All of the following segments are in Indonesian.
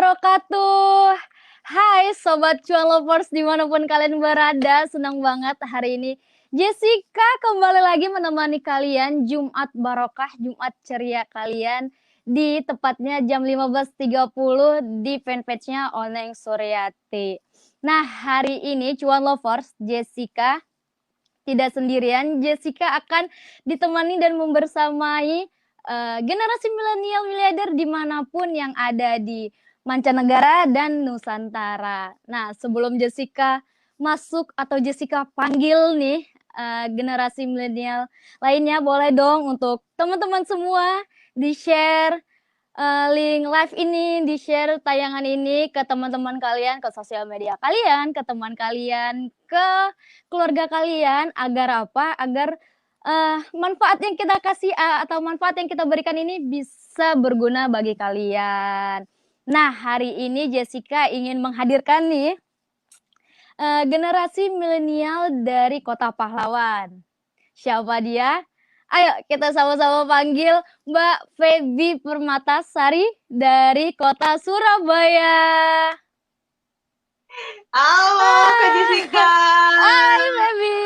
wabarakatuh. Hai Sobat Cuan Lovers dimanapun kalian berada, senang banget hari ini Jessica kembali lagi menemani kalian Jumat Barokah, Jumat ceria kalian di tepatnya jam 15.30 di fanpage-nya Oneng Suryati. Nah hari ini Cuan Lovers, Jessica tidak sendirian, Jessica akan ditemani dan membersamai generasi milenial miliarder dimanapun yang ada di mancanegara dan Nusantara. Nah, sebelum Jessica masuk atau Jessica panggil nih generasi milenial lainnya, boleh dong untuk teman-teman semua di-share link live ini, di-share tayangan ini ke teman-teman kalian, ke sosial media kalian, ke teman kalian, ke keluarga kalian, agar apa? Agar manfaat yang kita kasih atau manfaat yang kita berikan ini bisa berguna bagi kalian. Nah, hari ini Jessica ingin menghadirkan nih generasi milenial dari Kota Pahlawan. Siapa dia? Ayo kita sama-sama panggil Mbak Feby Permatasari dari Kota Surabaya. Halo, Kak Jessica. Hai Feby,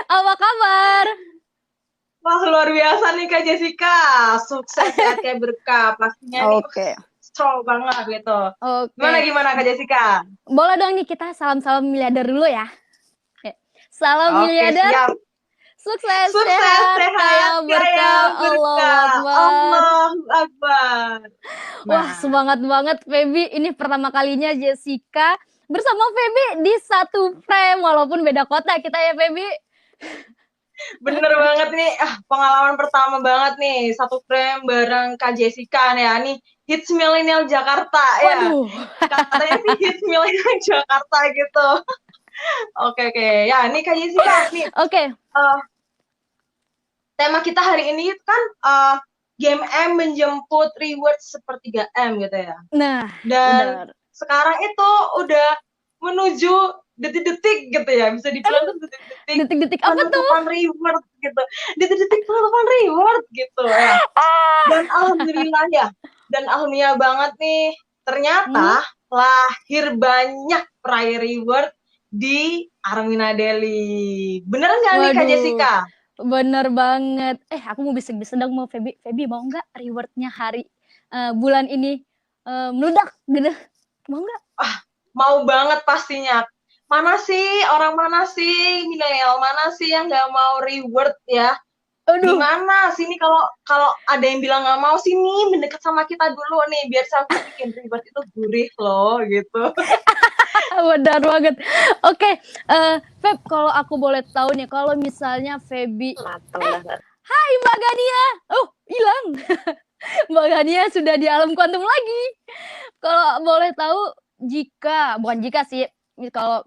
apa kabar? Wah, luar biasa nih Kak Jessica. Sukses, sehat kayak berkah. Pastinya nih strong banget gitu. Gimana Kak Jessica? Boleh dong nih kita salam-salam miliarder dulu ya. Salam miliarder. Siap. Sukses, sehat, kaya berkah. Allahu Akbar. Wah, semangat banget Feby. Ini pertama kalinya Jessica bersama Feby di satu frame walaupun beda kota kita ya Feby. Bener banget nih, pengalaman pertama banget nih, satu frame bareng Kak Jessica nih ya, nih hits milenial Jakarta ya. Katanya sih hits milenial Jakarta gitu. Oke, ya ini Kak Jessica nih. Tema kita hari ini kan game M menjemput reward sepertiga M gitu ya. Nah, dan sekarang itu udah menuju detik-detik gitu ya, bisa dibilang tuh detik-detik apa tuh? Penutupan reward gitu. Detik-detik penutupan reward gitu ya. Dan alhamdulillah banget nih, ternyata lahir banyak peraih reward di Armina Daily. Bener nggak nih Kak Jessica? Bener banget. Aku mau bisik-bisik dong mau Feby. Feby mau nggak rewardnya hari bulan ini meledak gitu? Mau nggak? Mau banget pastinya. Orang mana sih milenial mana sih yang nggak mau reward ya? Gimana sih ini kalau ada yang bilang nggak mau, sini mendekat sama kita dulu nih biar saya bikin reward itu gurih loh gitu. Benar banget. Oke, Feb, kalau aku boleh tahu nih, kalau misalnya Feby, hai Mbak Gania, hilang. Mbak Gania sudah di alam kuantum lagi. Kalau boleh tahu, bukan jika sih, kalau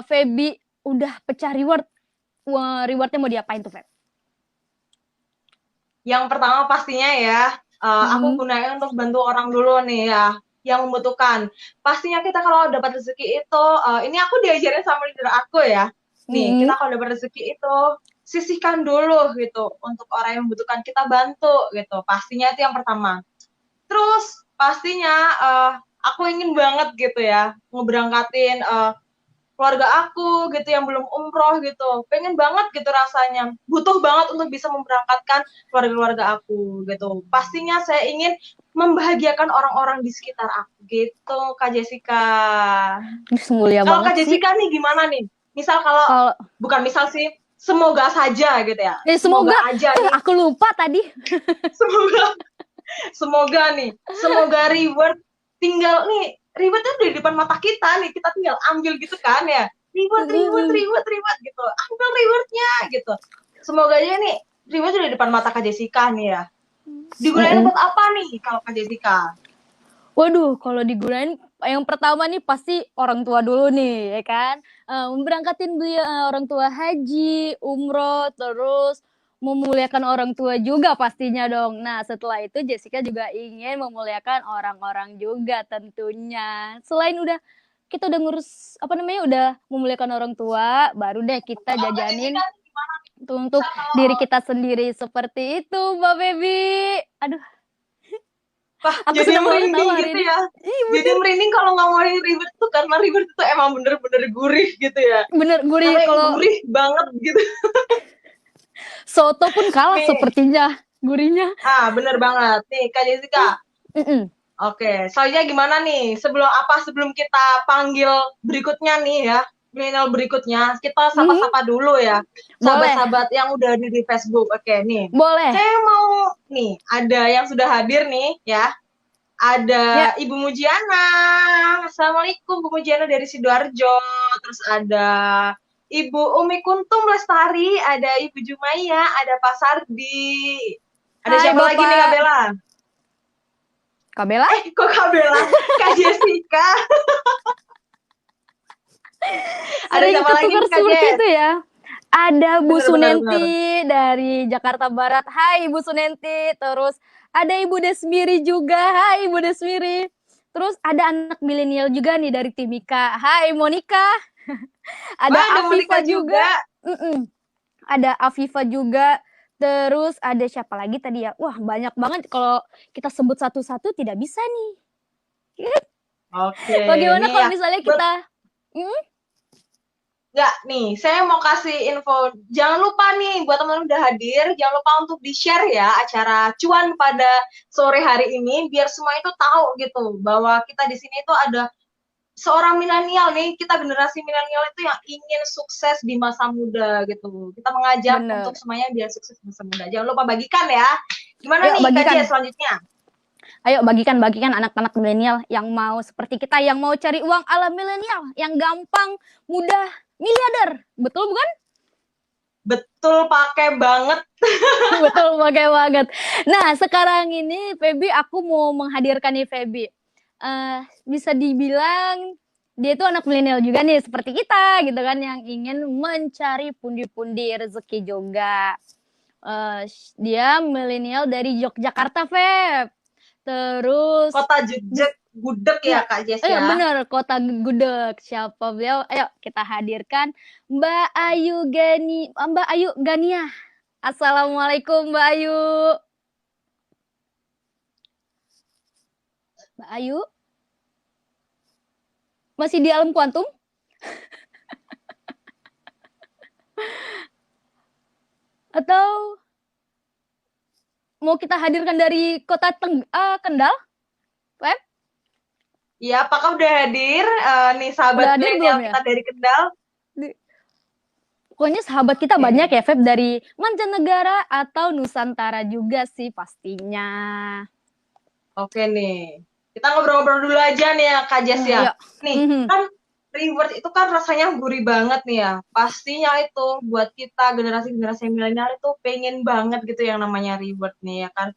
Feby udah pecah rewardnya mau diapain tuh Feb? Yang pertama pastinya ya, aku gunain untuk bantu orang dulu nih ya, yang membutuhkan. Pastinya kita kalau dapat rezeki itu, ini aku diajarin sama leader aku ya. Nih, kita kalau dapat rezeki itu sisihkan dulu gitu untuk orang yang membutuhkan, kita bantu gitu. Pastinya itu yang pertama. Terus pastinya aku ingin banget gitu ya ngeberangkatin keluarga aku gitu yang belum umroh gitu, pengen banget gitu rasanya, butuh banget untuk bisa memberangkatkan keluarga aku gitu. Pastinya saya ingin membahagiakan orang-orang di sekitar aku gitu, Kak Jessica. Kalau Kak Jessica nih gimana nih? Misal kalau bukan misal sih, semoga saja gitu ya. Semoga aja nih. Aku lupa tadi. Semoga reward tinggal nih, reward itu di depan mata kita nih, kita tinggal ambil gitu kan ya, reward gitu, ambil rewardnya gitu. Semoga aja nih reward di depan mata Kak Jessica nih ya. Digunain buat apa nih kalau Kak Jessica? Waduh, kalau digunain yang pertama nih pasti orang tua dulu nih, ya kan? Memberangkatin orang tua haji, umroh, terus memuliakan orang tua juga pastinya dong. Nah, setelah itu Jessica juga ingin memuliakan orang-orang juga tentunya. Selain kita udah ngurus udah memuliakan orang tua, baru deh kita jajanin untuk diri kita sendiri seperti itu, Mbak Baby. Aduh. Wah, Aku jadi sedang banget tahu merinding hari gitu ini. ya. Iya Jadi bener, merinding kalau ngomongin ribet tuh karena ribet itu emang bener-bener gurih gitu ya. bener gurih. Sampai Kalau gurih banget gitu. soto pun kalah Nih, sepertinya gurihnya. bener banget. Nih, Kak Jessica. Mm-mm. Oke, selanjutnya gimana nih? Sebelum kita panggil berikutnya nih ya, milenial berikutnya, kita Mhm. sapa-sapa dulu ya, Boleh, sahabat-sahabat yang udah ada di Facebook. Oke, nih, boleh. saya mau nih, ada yang sudah hadir nih ya, Ya, ada Ibu Mujiana. Assalamualaikum Bu Mujiana dari Sidoarjo. Terus ada Ibu Umi Kuntum Lestari, ada Ibu Jumaya, ada Pak Sardi. Ada hai siapa lagi nih Kak Bapak. Bella? Kak Bella? Kok Kak Bella? Kak Jessica. Ada Sering siapa lagi ketukar nih Kak seperti Jess? itu ya. Ada Bu Bener bener bener. Sunenti dari Jakarta Barat. Hai Ibu Sunenti. Terus ada Ibu Desmiri juga. Hai Ibu Desmiri. Terus ada anak milenial juga nih dari Timika. Hai Monica. Wah, Ada ada Monica Afifa juga. juga. Mm-mm. Ada Afifa juga. Terus ada siapa lagi tadi ya? Wah banyak banget. Kalau kita sebut satu-satu tidak bisa nih. Oke, Bagaimana nih kalau ya. misalnya Buat kita... Hmm? nggak nih, saya mau kasih info. Jangan lupa nih, buat teman-teman udah hadir, jangan lupa untuk di-share ya acara cuan pada sore hari ini, biar semua itu tahu gitu bahwa kita di sini itu ada seorang milenial nih, kita generasi milenial itu yang ingin sukses di masa muda gitu. Kita mengajak untuk Bener. semuanya biar sukses di masa muda. Jangan lupa bagikan ya. Gimana Ayo nih Kak bagikan. Jess selanjutnya? Ayo bagikan anak-anak milenial yang mau seperti kita, yang mau cari uang ala milenial, yang gampang, mudah, miliarder. Betul bukan? Betul, pakai banget. Betul pakai banget. Nah, sekarang ini Feby aku mau menghadirkan nih Feby. Bisa dibilang dia itu anak milenial juga nih seperti kita gitu kan yang ingin mencari pundi-pundi rezeki juga. Eh, Dia milenial dari Yogyakarta, Feb. Terus Kota Jogja gudeg ya ya, Kak Jess ayo ya. bener kota gudeg. Siapa beliau? Ayo kita hadirkan Mbak Ayu Gania. Assalamualaikum Mbak Ayu. Mbak Ayu masih di alam kuantum atau mau kita hadirkan dari kota Kendal? Web? Iya, apakah udah hadir nih Udah sahabat hadir belum milenial ya? kita dari Kendal? Pokoknya sahabat kita Oke. banyak ya, Feb, dari mancanegara atau Nusantara juga sih pastinya. Oke nih. Kita ngobrol-ngobrol dulu aja nih ya Kak Jess ya. Ayo. Nih, kan reward itu kan rasanya gurih banget nih ya. Pastinya itu buat kita generasi-generasi milenial itu pengen banget gitu yang namanya reward nih ya kan.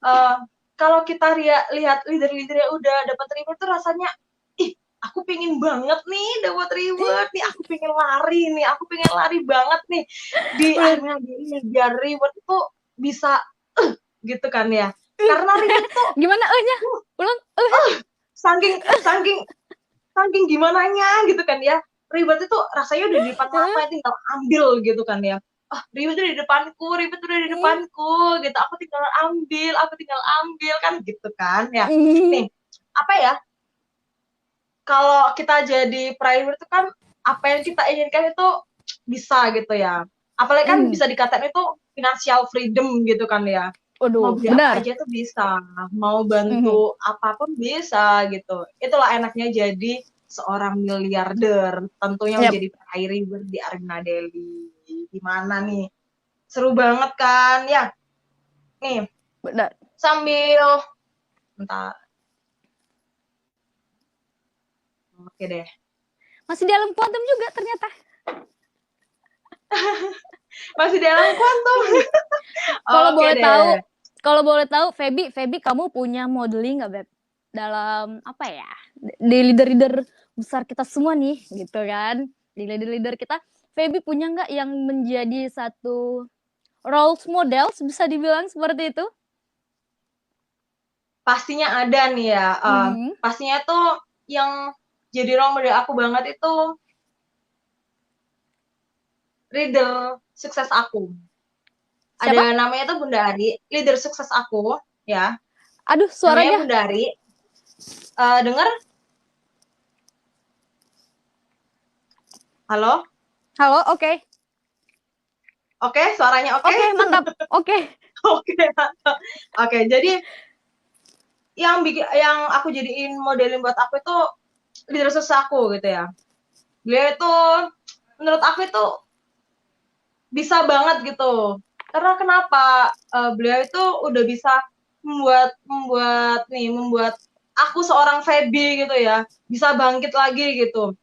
Eh kalau kita lihat leader-leader yang udah dapat reward tuh rasanya ih, aku pengen banget nih dapat reward nih, aku pengen lari banget nih di Bener. arena ini biar reward itu bisa gitu kan ya. Karena reward tuh Gimana nya? Ulang. saking saking saking gimana nya gitu kan ya, ribet itu rasanya udah di depan mata tinggal ambil gitu kan ya, ribet udah di depanku, ribet udah di depanku gitu, aku tinggal ambil kan gitu kan ya. Nih apa ya, kalau kita jadi private itu kan apa yang kita inginkan itu bisa gitu ya, apalagi kan bisa dikatakan itu financial freedom gitu kan ya, mau Waduh, beli apa benar. aja tuh bisa, mau bantu apapun bisa gitu. Itulah enaknya jadi seorang miliarder, tentunya Yap. menjadi peraih di Arena Delhi. Gimana nih? Seru banget kan? Ya, nih Benar. sambil bentar. Oke deh. Masih di alam kuantum juga ternyata. Masih dalam kuantum. Kalau Oke boleh tahu, deh. kalau boleh tahu, Feby kamu punya modeling nggak, Beb? Dalam apa ya? Di leader-leader besar kita semua nih, gitu kan? Di leader-leader kita, Feby punya nggak yang menjadi satu role model, bisa dibilang seperti itu? Pastinya ada nih ya. Pastinya tuh yang jadi role model aku banget itu leader sukses aku. Siapa? Ada namanya tuh Bunda Ari, leader sukses aku, ya. Aduh, Namanya suaranya. Bunda Ari. Dengar? Halo? Halo, oke. Oke, suaranya oke? Oke, mantap. Oke. Oke, oke. Jadi yang aku jadiin modelin buat aku itu leader aku gitu ya. Beliau itu menurut aku itu bisa banget gitu. Karena kenapa? Beliau itu udah bisa membuat aku seorang Feby gitu ya, bisa bangkit lagi gitu.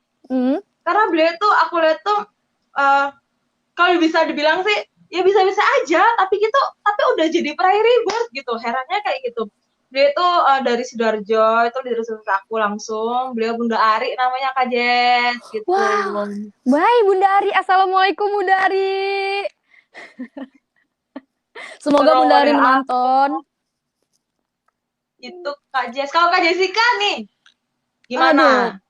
Karena beliau itu aku lihat tuh kalau bisa dibilang sih ya bisa-bisa aja, tapi udah jadi prairie bird gitu. Herannya kayak gitu. Dia itu dari Sidoarjo, itu diresep aku langsung. Beliau Bunda Ari namanya Kak Jess gitu. Wow. Baik Bunda Ari. Assalamualaikum Bunda Ari. Semoga Bunda Ari menonton. Itu Kak Jess. Kalau Kak Jessica nih, gimana? Aduh,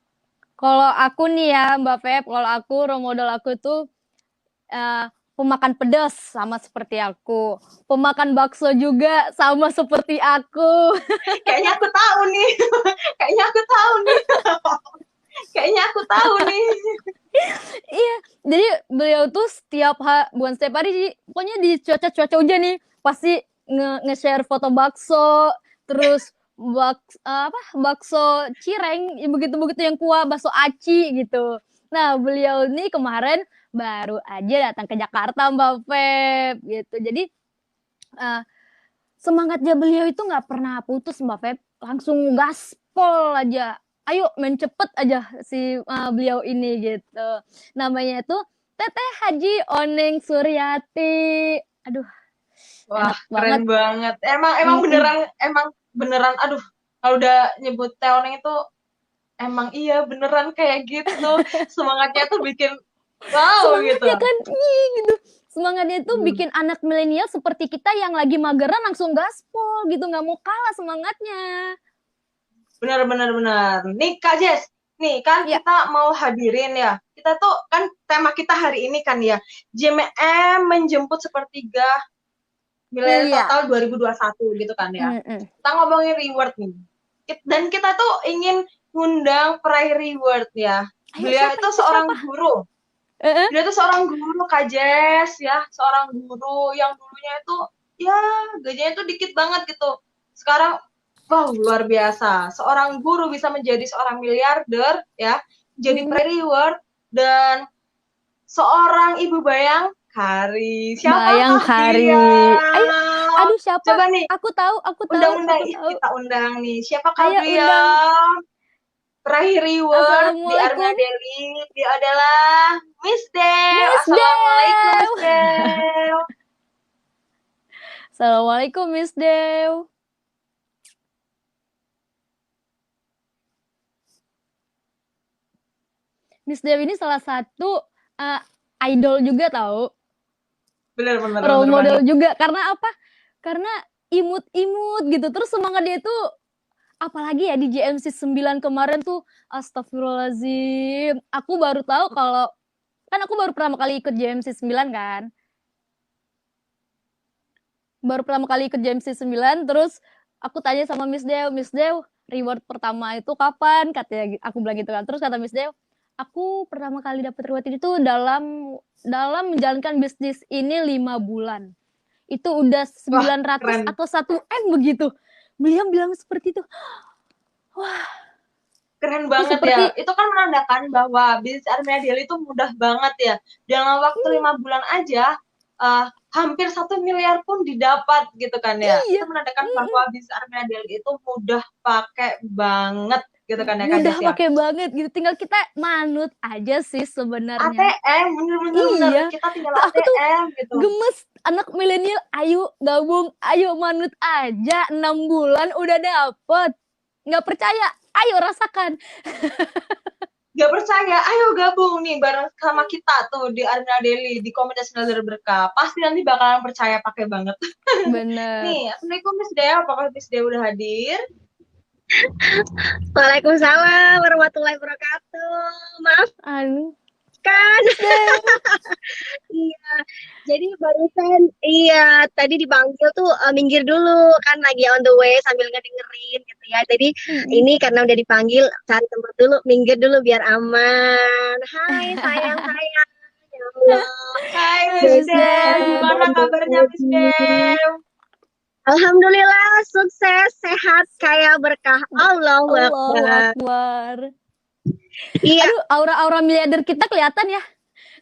kalau aku nih ya Mbak Feb, kalau aku role model aku tuh pemakan pedas sama seperti aku. Pemakan bakso juga sama seperti aku. Kayaknya aku tahu nih. Kayaknya aku tahu nih. Kayaknya aku tahu nih. Iya, jadi beliau tuh bukan setiap hari, pokoknya di cuaca-cuaca hujan nih, pasti nge-share foto bakso, terus bakso cireng, begitu-begitu yang kuah, bakso aci gitu. Nah, beliau nih kemarin baru aja datang ke Jakarta, Mbak Feb, gitu. Jadi semangatnya beliau itu nggak pernah putus, Mbak Feb. Langsung gaspol aja. Ayo main cepet aja si beliau ini gitu. Namanya itu Teteh Haji Oneng Suryati. Aduh, Wah, enak keren banget. Emang beneran. Aduh, kalau udah nyebut Teoneng itu emang iya beneran kayak gitu. Semangatnya tuh bikin wow gitu. Semangatnya kan gitu. Semangatnya itu bikin anak milenial seperti kita yang lagi mageran langsung gaspol gitu, nggak mau kalah semangatnya. Benar. Nih Kak Jess, nih kan Ya. kita mau hadirin ya. Kita tuh kan tema kita hari ini kan ya, JMM menjemput sepertiga nilai Iya. total 2021 gitu kan ya. Kita ngomongin reward nih. Dan kita tuh ingin ngundang peraih reward ya. Beliau itu seorang guru. Dia tuh seorang guru Kak Jess ya, seorang guru yang dulunya itu ya gajinya itu dikit banget gitu. Sekarang wow luar biasa. Seorang guru bisa menjadi seorang miliarder ya, jadi reward dan seorang ibu bayang Kari. Bayang Siapakah Kari. dia? Aduh siapa? Coba nih. Aku tahu. Undang-undang kita undang nih. Siapakah Ayo beliau? undang. Peraih reward di Armia Assalamualaikum. Deli. Dia adalah Miss Dew. Miss Assalamualaikum Dew. Miss Dew. Assalamualaikum Miss Dew. Miss Dew ini salah satu idol juga tahu. Bener Role model banget. juga. Karena apa? Karena imut-imut gitu. Terus semangat dia tuh apalagi ya di JMC 9 kemarin tuh astagfirullahaladzim. Aku baru tahu kalau kan aku baru pertama kali ikut JMC 9 kan. Baru pertama kali ikut JMC 9 terus aku tanya sama Miss Dew, reward pertama itu kapan? Katanya aku bilang gitu kan. Terus kata Miss Dew, aku pertama kali dapat reward itu dalam menjalankan bisnis ini 5 bulan. Itu udah 900 atau 1 M begitu. Beliau bilang seperti itu. Wah, keren banget ya. Itu kan menandakan bahwa bisnis Armia Daily itu mudah banget ya. Dalam waktu 5 bulan aja hampir 1 miliar pun didapat gitu kan ya. Itu menandakan bahwa bisnis Armia Daily itu mudah pakai banget gitu kan ya Kak Jess ya. Mudah pakai banget gitu. Tinggal kita manut aja sih sebenarnya. ATM bener. Kita tinggal ATM aku tuh gitu. Gemes anak milenial, ayo gabung, ayo manut aja 6 bulan udah dapet. Nggak percaya, ayo rasakan. Gak percaya, ayo gabung nih bareng sama kita tuh di Armia Daily, di Komunitas Belajar Berkah. Pasti nanti bakalan percaya pakai banget. Bener. Nih, Assalamualaikum Miss Dew, apakah Miss Dew udah hadir? Waalaikumsalam warahmatullahi wabarakatuh. Maaf. kan? Miss Dew. Iya, jadi barusan iya tadi dipanggil tuh minggir dulu kan lagi on the way sambil ngedengerin gitu ya. Jadi Mm-mm. ini karena udah dipanggil cari tempat dulu, minggir dulu biar aman. Hai sayang, ya Allah. Hai Hai Miss Miss Dev, Jessica Dew. gimana dan Mbak kabarnya Miss Feby. Dev? Alhamdulillah sukses, sehat, kaya berkah. Allahu Allahu Akbar. Akbar. Iya, Aduh, aura-aura miliarder kita kelihatan ya.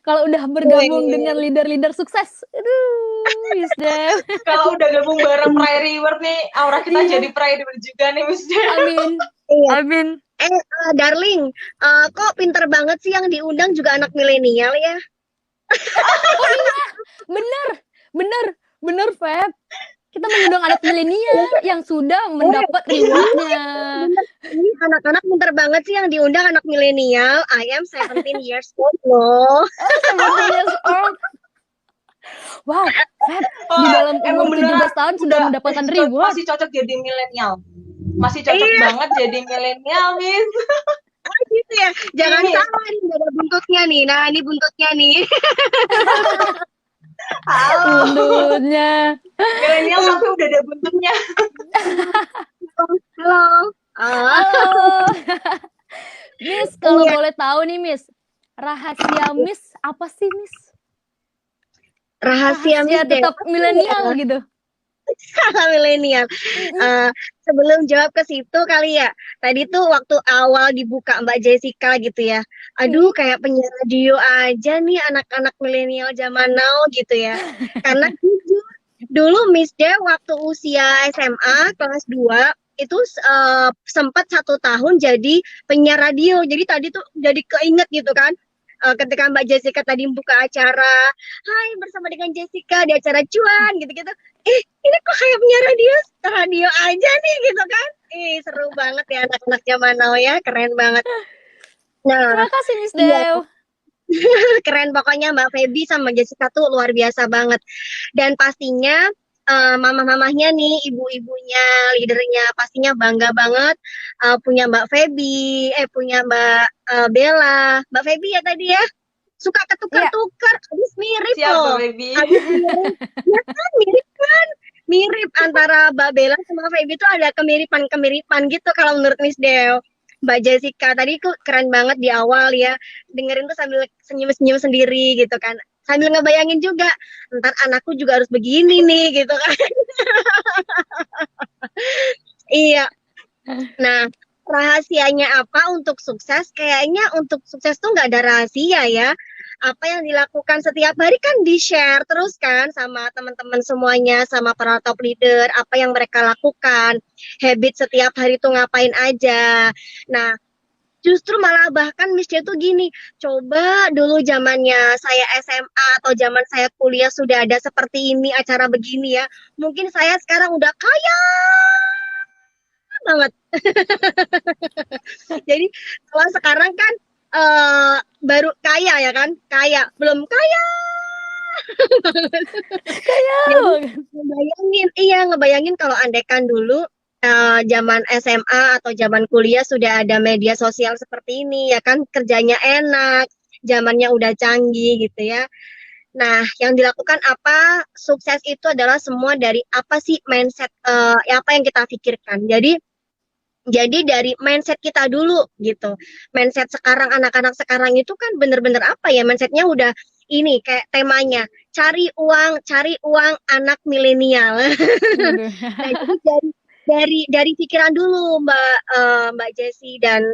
Kalau udah bergabung dengan weh. leader-leader sukses. Aduh, Miss Dev. Kalau udah gabung bareng Prairie Reward nih, aura kita Iya. jadi Prairie Reward juga nih Miss Dev. Amin. Iya. Amin. Darling, kok pinter banget sih yang diundang juga anak milenial ya? Oh iya, bener, bener, bener, Feb. Kita mengundang anak milenial yang sudah mendapat rewardnya. Bener. Ini anak-anak pinter banget sih yang diundang anak milenial. I am 17 years old loh. 17 years old. Wow, Feb, di dalam Emang umur beneran 17 tahun sudah mendapatkan reward. masih cocok jadi milenial. Masih cocok Iya. banget jadi milenial, Miss. Gitu ya. Jangan Ini. salah nih, udah ada buntutnya nih. Nah, ini buntutnya nih. Halo. Buntutnya. Milenial tapi udah ada buntutnya. Halo. Halo. Miss, kalau Iya. boleh tahu nih, Miss, rahasia Miss apa sih, Miss? Rahasia Miss Dev. tetap milenial gitu. Milenial. Sebelum jawab ke situ kali ya. Tadi tuh waktu awal dibuka Mbak Jessica gitu ya. Aduh, kayak penyiar radio aja nih anak-anak milenial zaman now gitu ya. Karena jujur, dulu Miss Dev waktu usia SMA kelas 2 itu sempat 1 tahun jadi penyiar radio. Jadi tadi tuh jadi keinget gitu kan. Ketika Mbak Jessica tadi membuka acara, hai bersama dengan Jessica di acara Cuan gitu-gitu. Ini kok kayak penyiar radio aja nih gitu kan. Seru banget ya anak-anak zaman now ya, keren banget. Nah, Terima kasih Miss iya. Dew. Keren pokoknya Mbak Feby sama Jessica tuh luar biasa banget. Dan pastinya mama-mamahnya nih, ibu-ibunya, leadernya pastinya bangga banget punya Mbak Feby, punya Mbak Bella. Mbak Feby ya tadi ya, suka ketukar-tukar, habis mirip Siap, loh. baby. Habis mirip, ya kan mirip kan? Mirip antara Mbak Bella sama Feby itu ada kemiripan-kemiripan gitu kalau menurut Miss Dew. Mbak Jessica tadi tuh keren banget di awal ya, dengerin tuh sambil senyum-senyum sendiri gitu kan, sambil ngebayangin juga ntar anakku juga harus begini nih gitu kan. Iya. Nah, rahasianya apa untuk sukses? Kayaknya untuk sukses tuh nggak ada rahasia ya. Apa yang dilakukan setiap hari kan di-share terus kan sama teman-teman semuanya, sama para top leader, apa yang mereka lakukan, habit setiap hari tuh ngapain aja. Nah, justru malah bahkan Miss J tuh gini, coba dulu zamannya saya SMA atau zaman saya kuliah sudah ada seperti ini, acara begini ya. Mungkin saya sekarang udah kaya banget. Jadi kalau sekarang kan baru kaya ya kan, kaya belum kaya. Jadi ngebayangin kalau andekan dulu zaman SMA atau zaman kuliah sudah ada media sosial seperti ini ya kan, kerjanya enak, zamannya udah canggih gitu ya. Nah, yang dilakukan apa? Sukses itu adalah semua dari apa sih mindset apa yang kita pikirkan. Jadi dari mindset kita dulu gitu. Mindset sekarang anak-anak sekarang itu kan bener-bener apa ya? Mindsetnya udah ini kayak temanya cari uang anak milenial. Nah, jadi dari pikiran dulu Mbak Jessie dan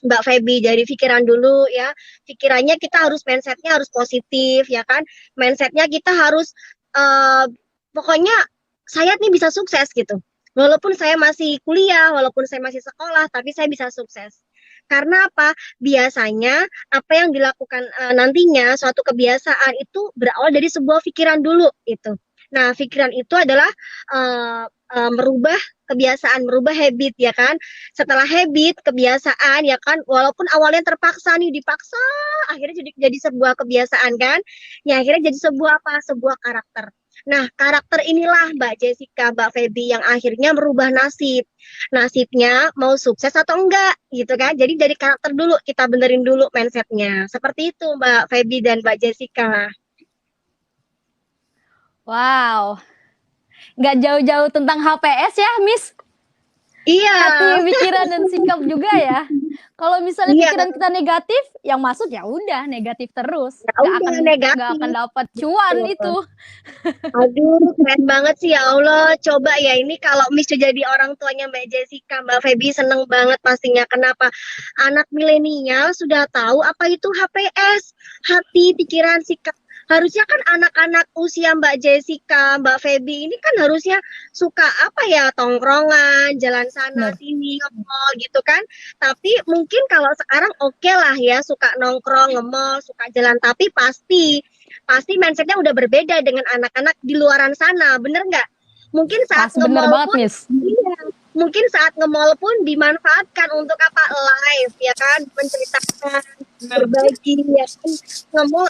Mbak Feby, dari pikiran dulu ya. Pikirannya kita harus mindsetnya harus positif ya kan. Mindsetnya kita harus pokoknya saya nih bisa sukses gitu. Walaupun saya masih kuliah, walaupun saya masih sekolah, tapi saya bisa sukses. Karena apa? Biasanya apa yang dilakukan nantinya suatu kebiasaan itu berawal dari sebuah pikiran dulu itu. Nah, pikiran itu adalah merubah kebiasaan, merubah habit ya kan. Setelah habit, kebiasaan ya kan, walaupun awalnya terpaksa nih, dipaksa, akhirnya jadi sebuah kebiasaan kan. Ya akhirnya jadi sebuah apa? Sebuah karakter. Nah, karakter inilah Mbak Jessica, Mbak Feby yang akhirnya merubah nasib. Nasibnya mau sukses atau enggak, gitu kan. Jadi dari karakter dulu, kita benerin dulu mindsetnya. Seperti itu Mbak Feby dan Mbak Jessica. Wow, nggak jauh-jauh tentang HPS ya, Miss. Iya, Hati, pikiran, dan sikap juga ya. Kalau misalnya iya. pikiran kita negatif, yang masuk ya udah negatif terus. Ya Nggak udah akan negatif. dapat cuan itu. Aduh, keren banget sih ya Allah. Coba ya ini kalau Miss jadi orang tuanya Mbak Jessica, Mbak Feby seneng banget pastinya. Kenapa? Anak milenial sudah tahu apa itu HPS, hati, pikiran, sikap. Harusnya kan anak-anak usia Mbak Jessica, Mbak Feby ini kan harusnya suka apa ya, tongkrongan, jalan sana Benar. sini, nge-mall gitu kan. Tapi mungkin kalau sekarang oke lah ya, suka nongkrong, nge-mall, suka jalan. Tapi pasti mindsetnya udah berbeda dengan anak-anak di luaran sana, bener nggak? Mungkin saat Pas bener nge-mall banget, pun, Miss. iya, mungkin saat nge-mall pun dimanfaatkan untuk apa? Live, ya kan? Menceritakan, Bener. berbagi, ya kan? Nge-mall,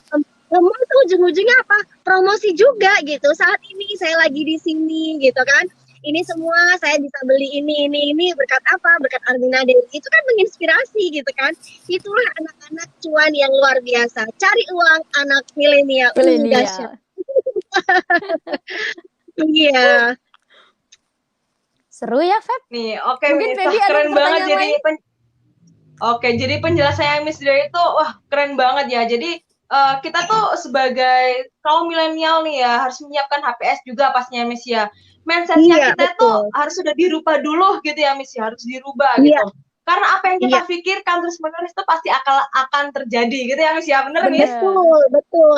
nge-mall tuh ujung-ujungnya apa? Promosi juga gitu. Saat ini saya lagi di sini, gitu kan? Ini semua saya bisa beli ini berkat apa? Berkat Armina Dewi. Itu kan menginspirasi gitu kan. Itulah anak-anak cuan yang luar biasa. Cari uang anak milenial. Dahsyat. Milenial. Iya. Seru ya, Feb? Nih, oke Mungkin Miss, Feby ada keren banget pertanyaan jadi lain? Oke, jadi penjelasannya Miss Drea itu wah keren banget ya. Jadi kita tuh sebagai kaum milenial nih ya harus menyiapkan HPS juga pastinya Miss ya. Mindsetnya Iya, kita tuh betul. harus sudah dirubah dulu gitu ya Miss ya, harus dirubah Iya, gitu. Karena apa yang kita iya. pikirkan terus menerus itu pasti akan terjadi gitu ya Miss ya, bener Miss?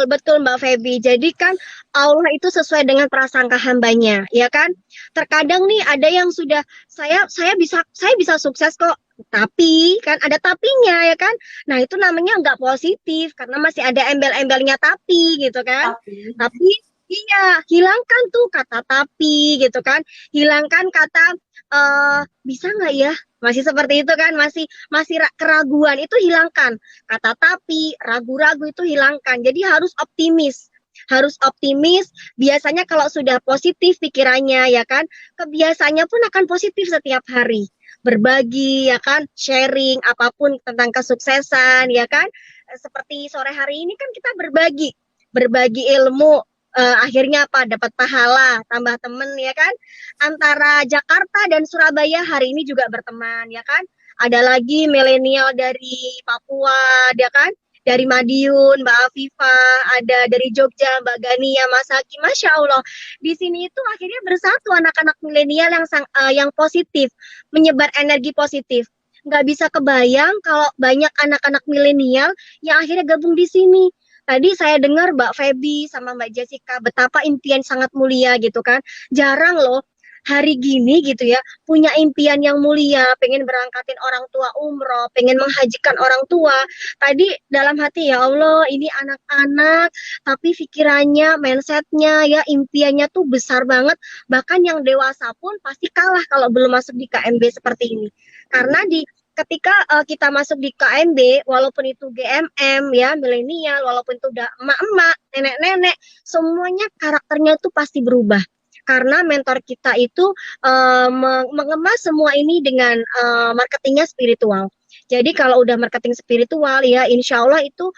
Betul Mbak Feby. Jadi kan Allah itu sesuai dengan prasangka hambanya, ya kan? Terkadang nih ada yang sudah saya bisa sukses kok, tapi kan ada tapinya, ya kan? Nah itu namanya nggak positif karena masih ada embel-embelnya tapi, gitu kan? Tapi iya, hilangkan tuh kata tapi, gitu kan? Hilangkan kata bisa nggak ya? Masih seperti itu kan? Masih keraguan itu hilangkan. Kata tapi, ragu-ragu itu hilangkan. Jadi harus optimis. Harus optimis. Biasanya kalau sudah positif pikirannya ya kan, kebiasaannya pun akan positif setiap hari. Berbagi ya kan, sharing apapun tentang kesuksesan ya kan. Seperti sore hari ini kan kita berbagi ilmu. Akhirnya apa? Dapat pahala, tambah temen ya kan. Antara Jakarta dan Surabaya hari ini juga berteman ya kan. Ada lagi milenial dari Papua, ya kan? Dari Madiun, Mbak Afifa, ada dari Jogja, Mbak Gania, Mas Haki, Masya Allah. Di sini itu akhirnya bersatu anak-anak milenial yang positif, menyebar energi positif. Nggak bisa kebayang kalau banyak anak-anak milenial yang akhirnya gabung di sini. Tadi saya dengar Mbak Feby sama Mbak Jessica betapa impian sangat mulia gitu kan. Jarang loh hari gini gitu ya, punya impian yang mulia, pengen berangkatin orang tua umroh, pengen menghajikan orang tua. Tadi dalam hati ya Allah, ini anak-anak, tapi pikirannya, mindsetnya, ya impiannya tuh besar banget. Bahkan yang dewasa pun pasti kalah kalau belum masuk di KMB seperti ini. Karena ketika kita masuk di KMB, walaupun itu GMM ya, milenial, walaupun itu udah emak-emak, nenek-nenek, semuanya karakternya itu pasti berubah. Karena mentor kita itu mengemas semua ini dengan marketingnya spiritual. Jadi kalau udah marketing spiritual ya, insya Allah itu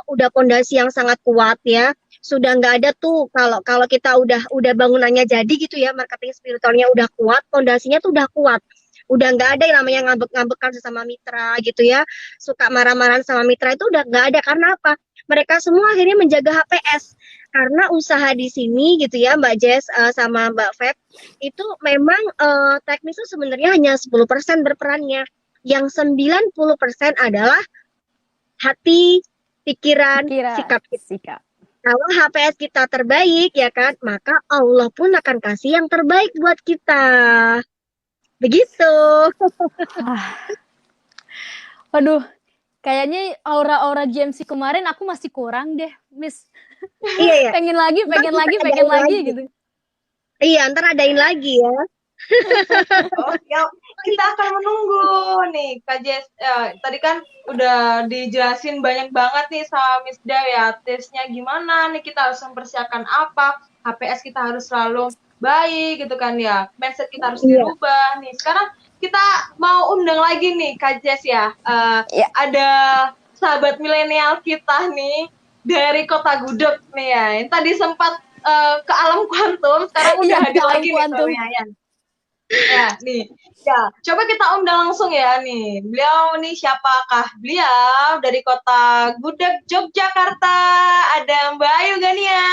udah pondasi yang sangat kuat ya. Sudah nggak ada tuh kalau kita udah bangunannya jadi gitu ya, marketing spiritualnya udah kuat, pondasinya tuh udah kuat. Udah nggak ada yang namanya ngambek-ngambekan sesama mitra gitu ya, suka marah-marahan sama mitra itu udah nggak ada. Karena apa? Mereka semua akhirnya menjaga HPS. Karena usaha di sini gitu ya Mbak Jess sama Mbak Feb, itu memang teknis itu sebenarnya hanya 10% berperannya. Yang 90% adalah hati, pikiran, sikap kita. Kalau HPS kita terbaik ya kan, maka Allah pun akan kasih yang terbaik buat kita. Begitu. Waduh, kayaknya aura-aura GMC kemarin aku masih kurang deh, Miss. Iya ya. pengen lagi gitu. Iya, ntar adain lagi ya. Oh, siap. Kita akan menunggu nih, Kak Jess. Tadi kan udah dijelasin banyak banget nih sama Miss Dew ya, tipsnya gimana nih, kita harus mempersiapkan apa, HPS kita harus selalu baik gitu kan ya, mindset kita harus Iya. dirubah nih. Sekarang kita mau undang lagi nih, Kak Jess ya. Ya. Ada sahabat milenial kita nih dari Kota Gudeg nih ya. Yang tadi sempat ke alam kuantum, sekarang udah Iya, hadir ke alam lagi nih kuantum. sama Yayan. Ya, nih. Ya, coba kita undang langsung ya nih. Beliau nih siapakah? Beliau dari Kota Gudeg, Yogyakarta. Ada Mbak Ayu Gania.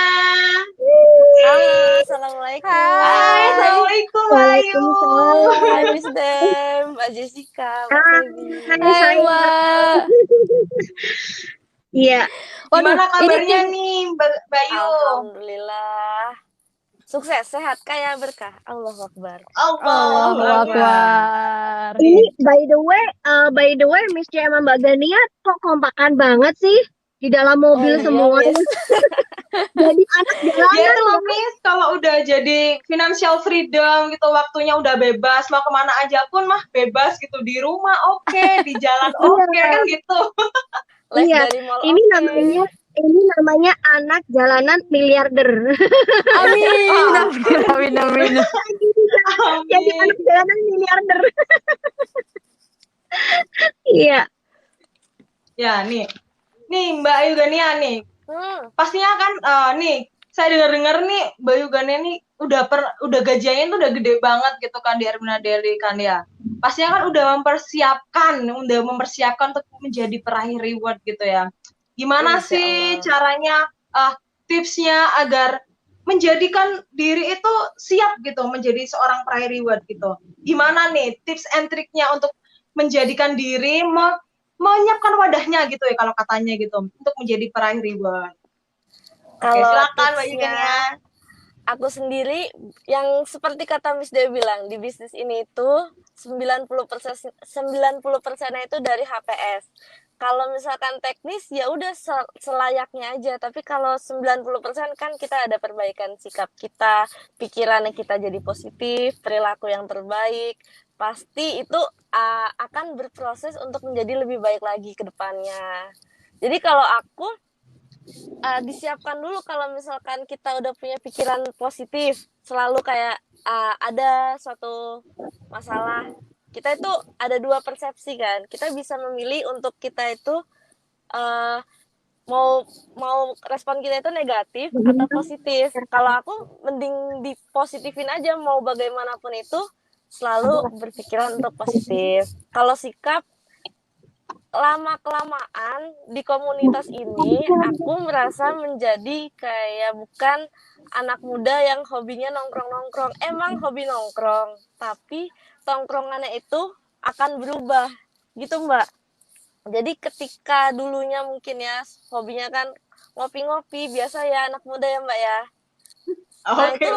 Halo, Assalamualaikum. Hai, Hai. Assalamualaikum Mbak Ayu. Waalaikumsalam. Hai Miss Dem, Mbak Jessica, Mbak Feby. Hai Hai, saya. Mbak. Iya. Waduh, Gimana ini kabarnya tim nih Mbak Ayu? Alhamdulillah. Sukses, sehat, kaya, berkah. Allahu Akbar. Allahu Allahu Akbar. Akbar. Ini by the way, Miss C sama Mbak Gania kok kompakan banget sih di dalam mobil Oh iya, semua. Miss. Jadi anak Ya jalanan itu loh Miss, kalau udah jadi financial freedom gitu, waktunya udah bebas, mau kemana aja pun mah bebas gitu, di rumah oke, di jalan oke, kan gitu. Live Iya, dari mall ini oke. namanya anak jalanan miliarder. Amin. Amin, amin. Jadi Amin. anak jalanan miliarder. Iya. Ya nih, Mbak Ayu Gania nih, pastinya kan nih saya dengar-dengar nih Mbak Ayu Gania nih udah gajiannya tuh udah gede banget gitu kan di Armina Daily kan ya. Pastinya kan udah mempersiapkan untuk menjadi peraih reward gitu ya. Gimana Insya sih Allah. caranya, tipsnya agar menjadikan diri itu siap gitu menjadi seorang peraih reward gitu. Gimana nih tips and triknya untuk menjadikan diri menyiapkan wadahnya gitu ya kalau katanya gitu untuk menjadi peraih reward. Oke, Kalau silakan Mbak tipsnya, Yugenia. aku sendiri yang seperti kata Miss Dewi bilang, di bisnis ini itu 90% itu dari HPS. Kalau misalkan teknis ya udah selayaknya aja, tapi kalau 90% kan kita ada perbaikan sikap kita, pikirannya kita jadi positif, perilaku yang terbaik, pasti itu akan berproses untuk menjadi lebih baik lagi ke depannya. Jadi kalau aku disiapkan dulu kalau misalkan kita udah punya pikiran positif, selalu kayak ada suatu masalah, kita itu ada dua persepsi kan, kita bisa memilih untuk kita itu mau respon kita itu negatif atau positif. Kalau aku mending dipositifin aja, mau bagaimanapun itu selalu berpikiran untuk positif. Kalau sikap, lama-kelamaan di komunitas ini aku merasa menjadi kayak bukan anak muda yang hobinya nongkrong-nongkrong. Emang hobi nongkrong, tapi tongkrongannya itu akan berubah gitu Mbak. Jadi ketika dulunya mungkin ya hobinya kan ngopi-ngopi, biasa ya anak muda ya Mbak ya. Nah itu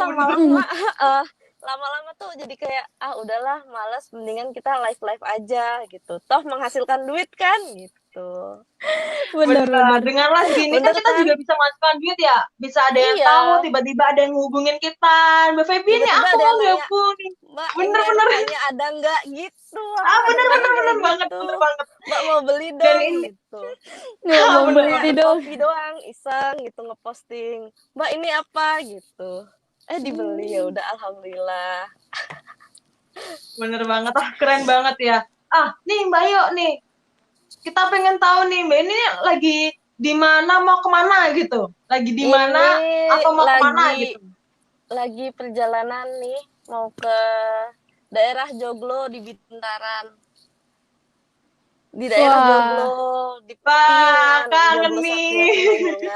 lama-lama tuh jadi kayak udahlah malas, mendingan kita live aja gitu, toh menghasilkan duit kan gitu. Bener. Dengan live gini kan kita juga bisa menghasilkan duit ya, bisa ada yang Iya. tahu, tiba-tiba ada yang ngehubungin kita, Mbak Feby nih Tiba-tiba aku ada mau yang nanya, gabung nih. Mbak Bener. RK-nya ada nggak gitu. Bener banget. Mbak mau beli Dan dong ini gitu. Nggak mau Bener beli ya, dong. kopi doang iseng gitu ngeposting, Mbak ini apa gitu, dibeli. Ya udah alhamdulillah. Bener banget, keren banget ya. Nih Mbak Ayu nih, kita pengen tahu nih Mbak ini lagi di mana, mau kemana gitu, lagi di mana atau mau kemana gitu. Lagi perjalanan nih mau ke daerah Joglo di Bintaran. Di daerah Joglo, di Petingan. Kangen nih.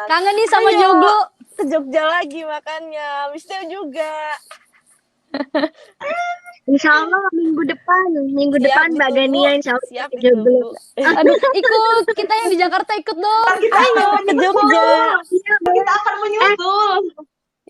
Kangen nih sama Joglo. Ke Jogja lagi makanya. Miss Teo juga. Insya Allah minggu depan Mbak Gania insya Allah siap ke Joglo. Aduh, ikut. Kita yang di Jakarta ikut dong. Kita Ayo ke Jogja. Kita akan menyusul.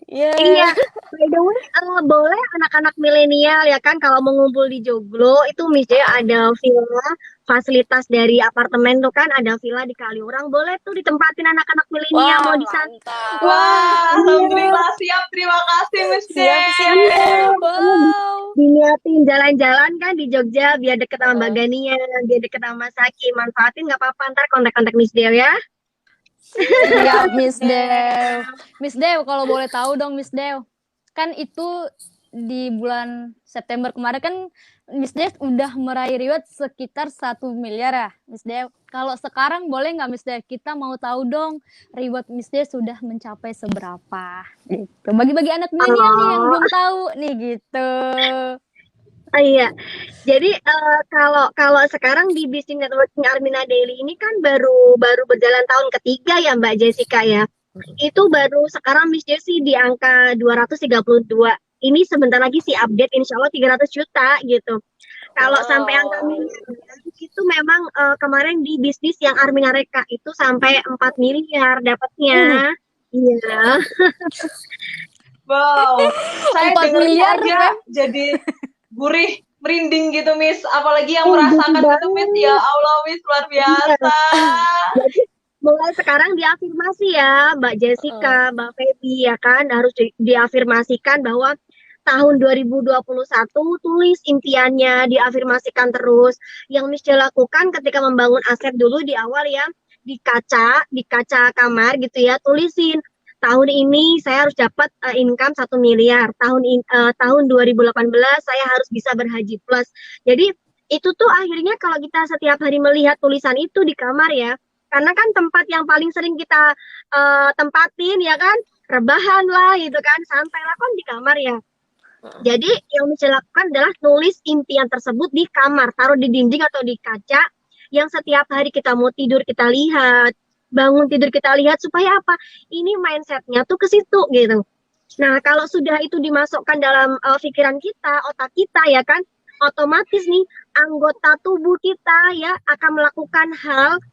Iya. Iya, by the way, boleh anak-anak milenial ya kan kalau mau ngumpul di Joglo itu misalnya ada villa, fasilitas dari apartemen tuh kan ada villa di Kaliurang, boleh tuh ditempatin anak-anak milenial Wah, mau di sana. mantap. Wah, Iya, alhamdulillah siap. Terima kasih Miss Siap-siap Den. deh. makanya Wow. diniatin jalan-jalan kan di Jogja biar deket sama Mbak Heeh. Gania, biar deket sama Mas Saki, manfaatin nggak apa-apa ntar kontak-kontak Miss Del ya. Siap, Miss Den. Dew. Miss Dew, kalau boleh tahu dong, Miss Dew. Kan itu di bulan September kemarin kan Miss Dew udah meraih reward sekitar 1 miliar ya, Miss Dew. Kalau sekarang boleh nggak Miss Dew? Kita mau tahu dong reward Miss Dew sudah mencapai seberapa gitu. Bagi-bagi anak milenial nih yang Oh, belum tahu nih gitu. iya. Jadi kalau kalau sekarang di Business Networking Armina Daily ini kan baru baru berjalan tahun ketiga ya Mbak Jessica ya. Itu baru sekarang Miss Jessie di angka 232. Ini sebentar lagi sih update insya Allah 300 juta gitu. Kalau sampai angka Wow. miliar itu memang kemarin di bisnis yang Armina Reka itu sampai 4 miliar Waduh, dapatnya. Iya. Wow, saya 4 dengernya miliar aja kan? jadi gurih, merinding gitu, Miss. Apalagi yang Betul merasakan gitu, Miss. Ya banget. Allah, Miss, luar Iya. biasa. Jadi mulai sekarang diafirmasi ya Mbak Heeh. Jessica, Mbak Feby ya kan harus diafirmasikan bahwa tahun 2021 tulis impiannya, diafirmasikan terus. Yang Miss lakukan ketika membangun aset dulu di awal ya di kaca kamar gitu ya, tulisin tahun ini saya harus dapat income 1 miliar. Tahun 2018 saya harus bisa berhaji plus. Jadi itu tuh akhirnya kalau kita setiap hari melihat tulisan itu di kamar ya, karena kan tempat yang paling sering kita tempatin ya kan, rebahan lah gitu kan, santai lah kan di kamar ya. Heeh. Jadi yang bisa lakukan adalah nulis impian tersebut di kamar, taruh di dinding atau di kaca, yang setiap hari kita mau tidur kita lihat, bangun tidur kita lihat supaya apa? Ini mindsetnya tuh ke situ gitu. Nah, kalau sudah itu dimasukkan dalam pikiran kita, otak kita ya kan, otomatis nih anggota tubuh kita ya akan melakukan hal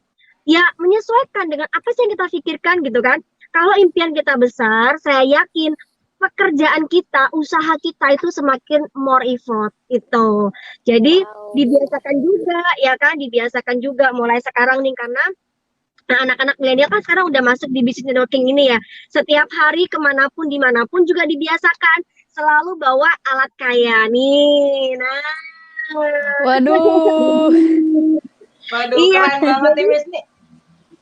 ya menyesuaikan dengan apa sih yang kita pikirkan gitu kan. Kalau impian kita besar, saya yakin pekerjaan kita, usaha kita itu semakin more effort itu. Jadi Wow. dibiasakan juga ya kan, dibiasakan juga mulai sekarang nih karena nah, anak-anak milenial kan sekarang udah masuk di business networking ini ya. Setiap hari kemanapun dimanapun juga dibiasakan selalu bawa alat kaya nih. Nah, Waduh. Waduh, iya. keren banget nih, Miss. Nih,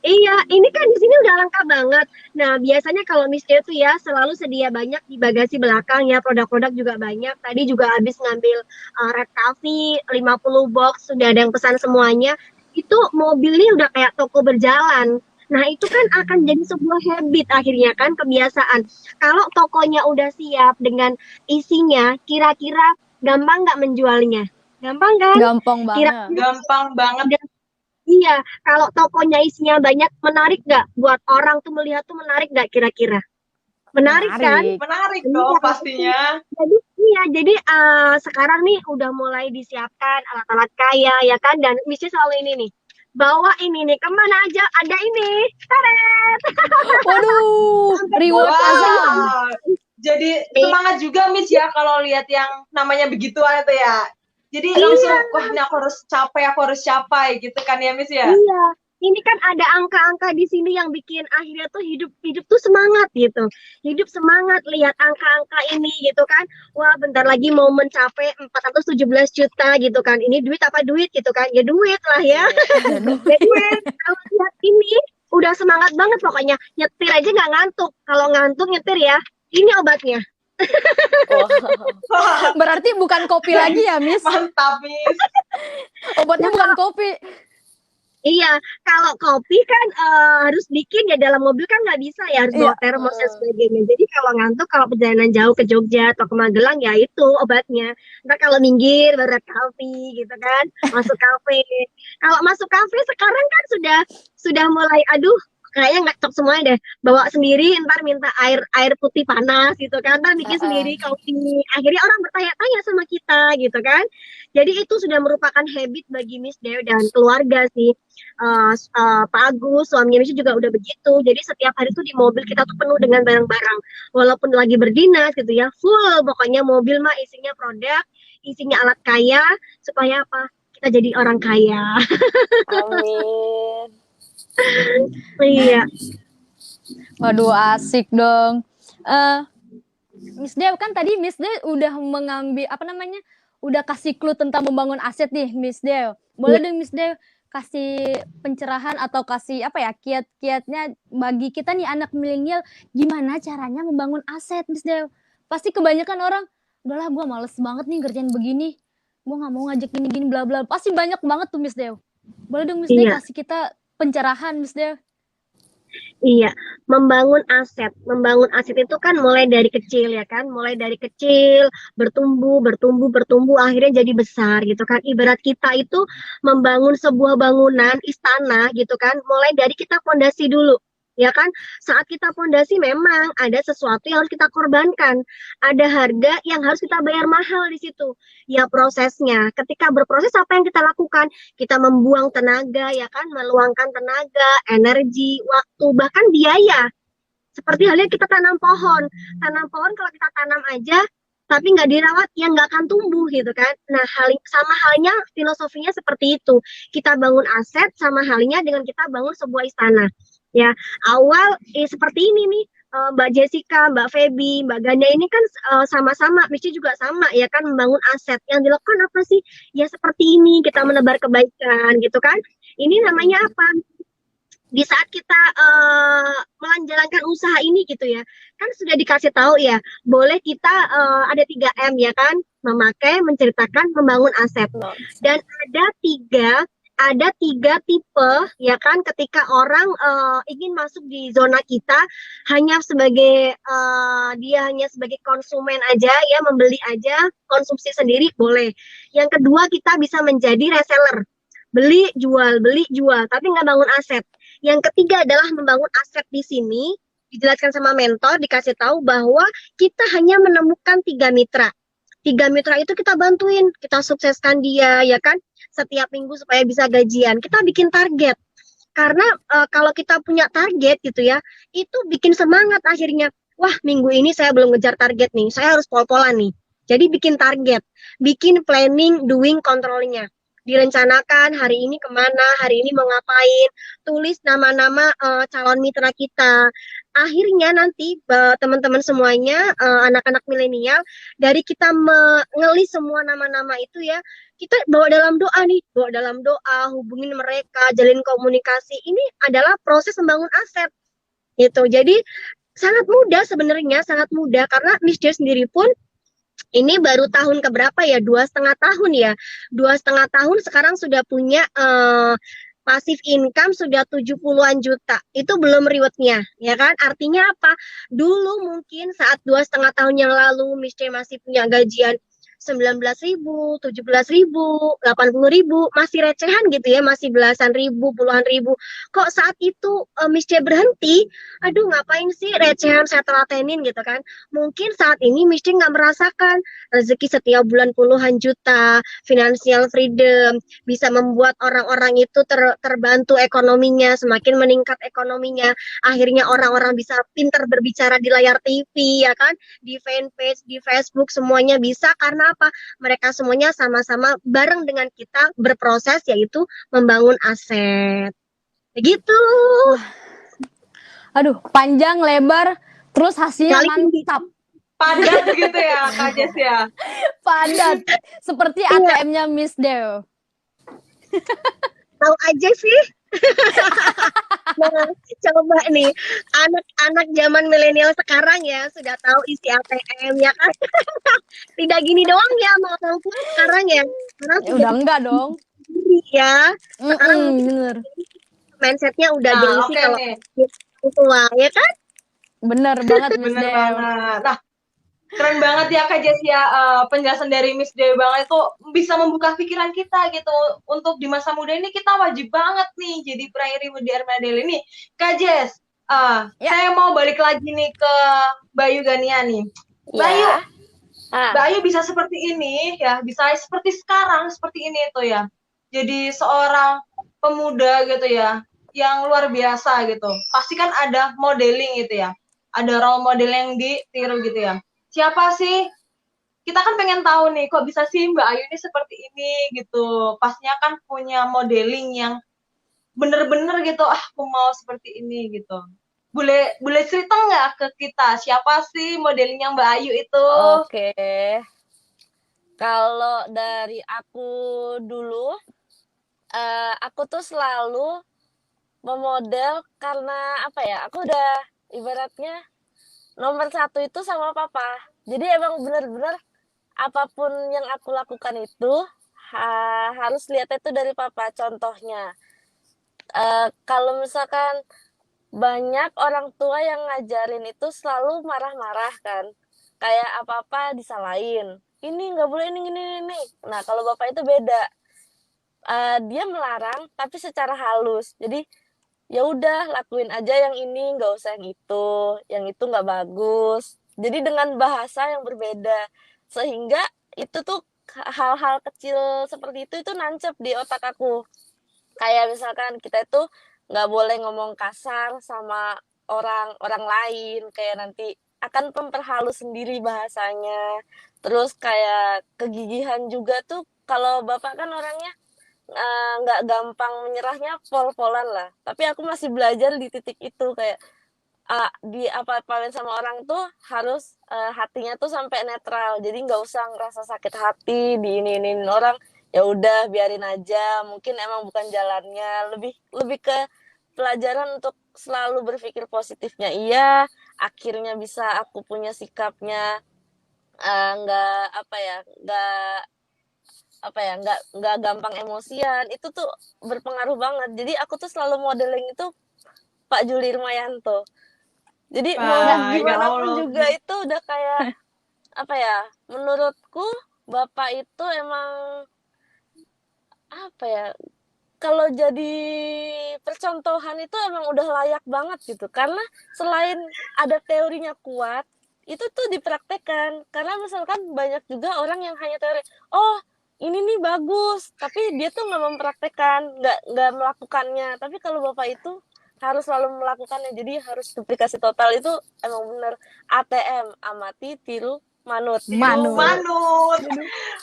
Iya, ini kan di sini udah lengkap banget. Nah, biasanya kalau Miss J tuh ya selalu sedia banyak di bagasi belakang ya, produk-produk juga banyak. Tadi juga habis ngambil Red Coffee 50 box, sudah ada yang pesan semuanya. Itu mobilnya udah kayak toko berjalan. Nah, itu kan akan jadi sebuah habit akhirnya kan, kebiasaan. Kalau tokonya udah siap dengan isinya, kira-kira gampang nggak menjualnya? Gampang kan? Gampang banget. Kira-kira gampang banget. udah iya, kalau tokonya isinya banyak, menarik nggak buat orang tuh melihat tuh menarik nggak kira-kira? Menarik kan? Menarik. Menarik Iya, dong pastinya. Jadi iya, jadi sekarang nih udah mulai disiapkan alat-alat kaya ya kan, dan misi selalu ini nih. Bawa ini nih kemana aja ada ini. Taret. Waduh, Sampai reward pulang. Azam. Wah, jadi semangat juga, Miss, ya kalau lihat yang namanya begituan itu ya. Jadi langsung, wah ini aku harus capai gitu kan ya, Miss ya. Iya, ini kan ada angka-angka di sini yang bikin akhirnya tuh hidup tuh semangat gitu. Hidup semangat lihat angka-angka ini gitu kan. Wah, bentar lagi mau mencapai 417 juta gitu kan. Ini duit apa duit gitu kan? Ya duit lah ya. Jadi kalau lihat ini udah semangat banget pokoknya. Nyetir aja nggak ngantuk. Kalau ngantuk nyetir ya, ini obatnya. Wow. Wah, Berarti bukan kopi lagi ya, Miss? mantap, Miss. Obatnya bukan kopi. Iya, kalau kopi kan harus bikin ya dalam mobil kan nggak bisa ya, harus bawa Iya. termos dan sebagainya. Jadi kalau ngantuk, kalau perjalanan jauh ke Jogja atau ke Magelang ya itu obatnya. Ntar kalau minggir baru ada kopi gitu kan, masuk kafe. Kalau masuk kafe sekarang kan sudah mulai, aduh kayaknya ngacok semuanya deh, bawa sendiri, ntar minta air putih panas gitu kan, ntar bikin Heeh. sendiri kopi, akhirnya orang bertanya-tanya sama kita gitu kan. Jadi itu sudah merupakan habit bagi Miss Dew dan keluarga sih. Pak Agus, suaminya Miss juga udah begitu, jadi setiap hari tuh di mobil kita tuh penuh dengan barang-barang, walaupun lagi berdinas gitu ya, full pokoknya mobil mah isinya produk, isinya alat kaya, supaya apa? Kita jadi orang kaya. Amin. Iya. Waduh, asik dong. Eh, Miss Dew kan tadi Miss Dew udah mengambil apa namanya? Udah kasih clue tentang membangun aset nih, Miss Dew. Boleh dong Miss Dew kasih pencerahan atau kasih apa ya kiat-kiatnya bagi kita nih anak milenial gimana caranya membangun aset, Miss Dew. Pasti kebanyakan orang, udahlah gue males banget nih ngerjain begini, gue nggak mau ngajak gini-gini bla bla. Pasti banyak banget tuh Miss Dew. Boleh dong Miss Dew Iya. kasih kita pencerahan Miss Dew. Iya, membangun aset. Membangun aset itu kan mulai dari kecil ya kan, mulai dari kecil bertumbuh, bertumbuh, bertumbuh, akhirnya jadi besar gitu kan. Ibarat kita itu membangun sebuah bangunan istana gitu kan, mulai dari kita fondasi dulu. Ya kan, saat kita fondasi memang ada sesuatu yang harus kita korbankan, ada harga yang harus kita bayar mahal di situ. Ya prosesnya, ketika berproses apa yang kita lakukan? Kita membuang tenaga ya kan, meluangkan tenaga, energi, waktu, bahkan biaya. Seperti halnya kita tanam pohon. Tanam pohon kalau kita tanam aja tapi nggak dirawat ya nggak akan tumbuh gitu kan. Nah, sama halnya filosofinya seperti itu. Kita bangun aset sama halnya dengan kita bangun sebuah istana. Ya, awal seperti ini nih, Mbak Jessica, Mbak Feby, Mbak Ganda ini kan sama-sama, Misty juga sama ya kan membangun aset. Yang dilakukan apa sih? Ya seperti ini, kita menebar kebaikan gitu kan. Ini namanya apa? Di saat kita menjalankan usaha ini gitu ya, kan sudah dikasih tahu ya, boleh kita ada 3M ya kan, memakai, menceritakan, membangun aset. Dan ada tiga tipe ya kan, ketika orang ingin masuk di zona kita hanya sebagai dia hanya sebagai konsumen aja ya, membeli aja, konsumsi sendiri boleh. Yang kedua, kita bisa menjadi reseller, beli jual, tapi nggak bangun aset. Yang ketiga adalah membangun aset. Di sini dijelaskan sama mentor, dikasih tahu bahwa kita hanya menemukan 3 mitra. 3 mitra itu kita bantuin, kita sukseskan dia ya kan, setiap minggu supaya bisa gajian. Kita bikin target. Karena kalau kita punya target gitu ya, itu bikin semangat akhirnya. Wah, minggu ini saya belum ngejar target nih, saya harus pol-polan nih. Jadi bikin target, bikin planning, doing, controlling-nya. Direncanakan hari ini kemana, hari ini mau ngapain, tulis nama-nama calon mitra kita. Akhirnya nanti teman-teman semuanya, anak-anak milenial, dari kita mengelis semua nama-nama itu ya, kita bawa dalam doa nih, bawa dalam doa, hubungin mereka, jalin komunikasi. Ini adalah proses membangun aset gitu. Jadi sangat mudah sebenarnya, sangat mudah, karena Miss Dew sendiri pun ini baru tahun keberapa ya, 2,5 tahun ya, 2,5 tahun sekarang sudah punya pasif income sudah 70-an juta. Itu belum rewardnya, ya kan? Artinya apa? Dulu mungkin saat 2,5 tahun yang lalu Miss C masih punya gajian 19.000, 17.000, 80.000, masih recehan gitu ya, masih belasan ribu, puluhan ribu. Kok saat itu Miss C berhenti, aduh ngapain sih recehan saya telatenin gitu kan. Mungkin saat ini Miss C nggak merasakan rezeki setiap bulan puluhan juta, financial freedom, bisa membuat orang-orang itu terbantu ekonominya, semakin meningkat ekonominya. Akhirnya orang-orang bisa pintar berbicara di layar TV ya kan, di fanpage, di Facebook, semuanya bisa karena apa? Mereka semuanya sama-sama bareng dengan kita berproses, yaitu membangun aset. Begitu. Aduh, panjang, lebar, terus hasilnya mantap. Padat gitu ya, Kak Jess ya? Padat, seperti ATM-nya Miss Dew. Tahu aja sih. Nah, coba nih, anak-anak zaman milenial sekarang ya sudah tahu isi ATM ya kan. Tidak gini doang ya sama orang tua sekarang ya. Karena Udah enggak dong. Ya. Sekarang bener. Mindsetnya udah gengsi kalau tua ya kan. Bener banget Miss Bener Dew. banget. Nah, Keren banget ya Kak Jess ya, penjelasan dari Miss Dewi banget itu bisa membuka pikiran kita gitu. Untuk di masa muda ini kita wajib banget nih jadi peraih Budi Armadale ini. Kak Jess, Ya. saya mau balik lagi nih ke Bayu Gania nih. Bayu, Ya. Bayu bisa seperti ini ya, bisa seperti sekarang, seperti ini itu ya. Jadi seorang pemuda gitu ya, yang luar biasa gitu. Pasti kan ada modeling gitu ya. Ada role model yang ditiru gitu ya. Siapa sih? Kita kan pengen tahu nih, kok bisa sih Mbak Ayu ini seperti ini gitu. Pastinya kan punya modeling yang bener-bener gitu, aku mau seperti ini gitu. Boleh cerita nggak ke kita, siapa sih modelingnya Mbak Ayu itu? Oke. Kalau dari aku dulu, aku tuh selalu memodel karena apa ya, aku udah ibaratnya nomor satu itu sama papa. Jadi emang bener-bener apapun yang aku lakukan itu harus lihat itu dari papa. Contohnya, kalau misalkan banyak orang tua yang ngajarin itu selalu marah-marah kan, kayak apa-apa disalahin. Ini nggak boleh ini. Nah kalau bapak itu beda. Dia melarang tapi secara halus. Jadi ya udah lakuin aja yang ini, nggak usah yang itu nggak bagus. Jadi dengan bahasa yang berbeda, sehingga itu tuh hal-hal kecil seperti itu nancep di otak aku. Kayak misalkan kita itu nggak boleh ngomong kasar sama orang lain, kayak nanti akan memperhalus sendiri bahasanya. Terus kayak kegigihan juga tuh, kalau bapak kan orangnya nggak gampang menyerahnya, pol-polan lah. Tapi aku masih belajar di titik itu, kayak di apa-apain sama orang tuh harus hatinya tuh sampai netral. Jadi nggak usah ngerasa sakit hati diinin orang. Ya udah biarin aja. Mungkin emang bukan jalannya. Lebih ke pelajaran untuk selalu berpikir positifnya. Iya, akhirnya bisa aku punya sikapnya nggak nggak gampang emosian. Itu tuh berpengaruh banget. Jadi aku tuh selalu modeling itu Pak Juli Irmayanto. Jadi mau gimana pun juga itu udah kayak apa ya, menurutku bapak itu emang apa ya, kalau jadi percontohan itu emang udah layak banget gitu. Karena selain ada teorinya kuat, itu tuh dipraktekkan. Karena misalkan banyak juga orang yang hanya teori, oh ini nih bagus, tapi dia tuh nggak mempraktekkan, nggak melakukannya. Tapi kalau bapak itu harus selalu melakukannya, jadi harus duplikasi total. Itu emang bener ATM, amati, tiru, manut.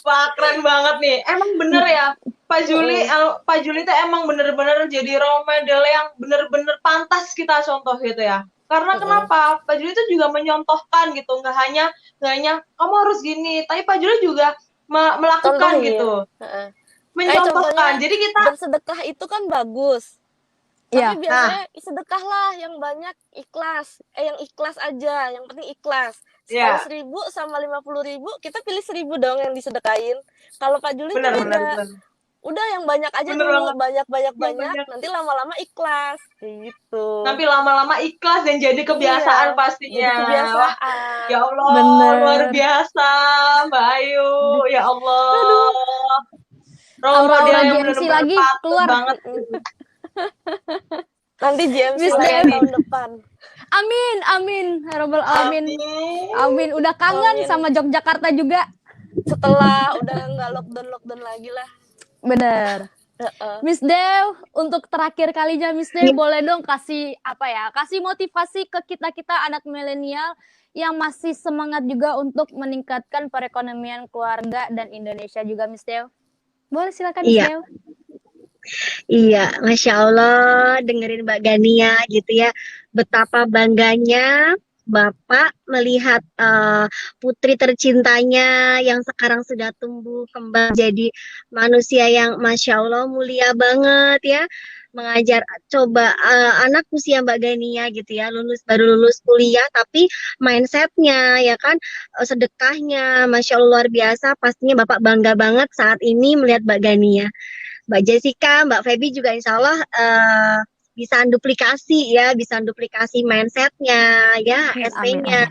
Wah, keren banget nih. Emang bener ya, Pak Juli tuh emang bener-bener jadi role model yang bener-bener pantas kita contoh gitu ya. Karena kenapa? Pak Juli itu juga menyontohkan gitu, nggak hanya kamu harus gini, tapi Pak Juli juga melakukan gitu. Menyontohkan. Jadi kita bersedekah itu kan bagus. Tapi biasanya sedekahlah yang banyak, ikhlas. Yang ikhlas aja, yang penting ikhlas. 100.000 sama 50.000, kita pilih 1.000 dong yang disedekahin. Kalau Pak Juli bener. Udah yang banyak aja dulu, banyak. Nanti lama-lama ikhlas, gitu. Nanti lama-lama ikhlas dan jadi kebiasaan pastinya. Jadi kebiasaan. Ya Allah, luar biasa Mbak Ayu. Ya Allah. Aura GMC lagi keluar banget. Nanti GMC lagi tahun depan. Amin. Robbal amin. Udah kangen sama Yogyakarta juga. Setelah udah nggak lockdown lagi lah. Bener. Miss Dew, untuk terakhir kalinya Miss Dew boleh dong kasih motivasi ke kita anak milenial yang masih semangat juga untuk meningkatkan perekonomian keluarga dan Indonesia juga, Miss Dew. Boleh silakan Miss Dew. Iya, Masya Allah, dengerin Mbak Gania gitu ya, betapa bangganya Bapak melihat putri tercintanya yang sekarang sudah tumbuh kembang jadi manusia yang Masya Allah mulia banget ya, mengajar. Coba anak usia Mbak Gania gitu ya, baru lulus kuliah, tapi mindsetnya ya kan, sedekahnya Masya Allah luar biasa. Pastinya Bapak bangga banget saat ini melihat Mbak Gania. Mbak Jessica, Mbak Feby juga insya Allah bisa duplikasi mindsetnya, ya, SP-nya.